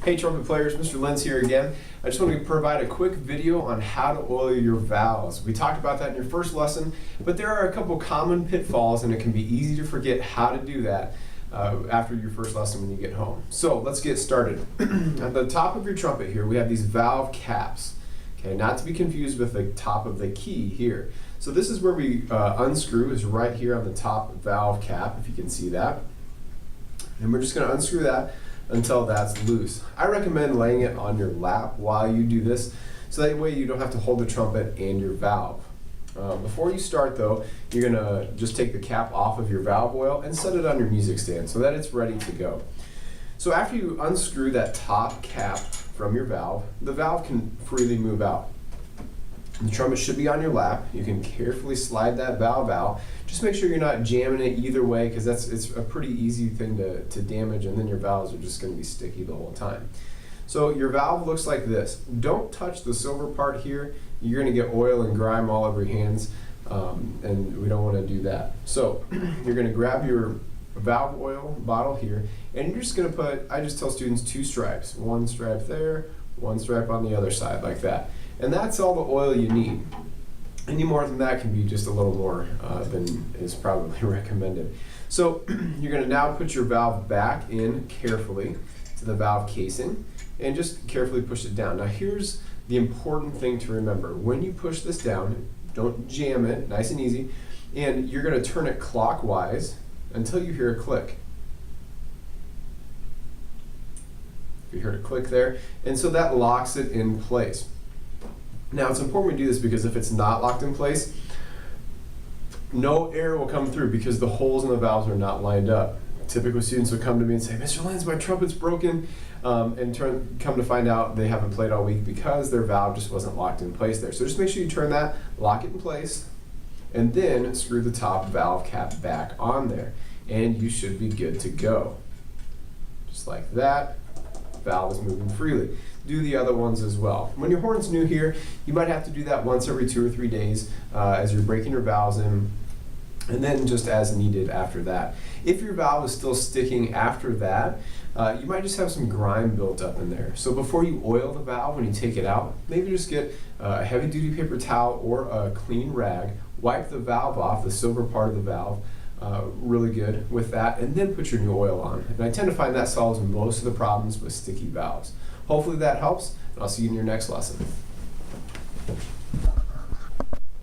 Hey trumpet players, Mr. Lenz here again. I just want to provide a quick video on how to oil your valves. We talked about that in your first lesson, but there are a couple common pitfalls and it can be easy to forget how to do that after your first lesson when you get home. So let's get started. At the top of your trumpet here, we have these valve caps. Okay, not to be confused with the top of the key here. So this is where we unscrew, is right here on the top valve cap, if you can see that. And we're just going to unscrew that until that's loose. I recommend laying it on your lap while you do this, so that way you don't have to hold the trumpet and your valve. Before you start though, you're gonna just take the cap off of your valve oil and set it on your music stand so that it's ready to go. So after you unscrew that top cap from your valve, the valve can freely move out. The trumpet should be on your lap. You can carefully slide that valve out. Just make sure you're not jamming it either way, because it's a pretty easy thing to damage, and then your valves are just going to be sticky the whole time. So your valve looks like this. Don't touch the silver part here. You're going to get oil and grime all over your hands, and we don't want to do that. So you're going to grab your valve oil bottle here, and you're just going to put, I just tell students, 2 stripes. 1 stripe there, 1 stripe on the other side, like that. And that's all the oil you need. Any more than that can be just a little more than is probably recommended. So you're going to now put your valve back in carefully to the valve casing and just carefully push it down. Now here's the important thing to remember. When you push this down, don't jam it, nice and easy, and you're going to turn it clockwise until you hear a click. You heard a click there, and so that locks it in place. Now it's important we do this because if it's not locked in place, no air will come through because the holes in the valves are not lined up. Typically students would come to me and say, Mr. Lenz, my trumpet's broken, and come to find out they haven't played all week because their valve just wasn't locked in place there. So just make sure you turn that, lock it in place, and then screw the top valve cap back on there, and you should be good to go. Just like that, valve is moving freely. Do the other ones as well. When your horn's new here, you might have to do that once every 2 or 3 days as you're breaking your valves in, and then just as needed after that. If your valve is still sticking after that, you might just have some grime built up in there. So before you oil the valve, when you take it out, maybe just get a heavy duty paper towel or a clean rag, wipe the valve off, the silver part of the valve, really good with that, and then put your new oil on. And I tend to find that solves most of the problems with sticky valves. Hopefully that helps, and I'll see you in your next lesson.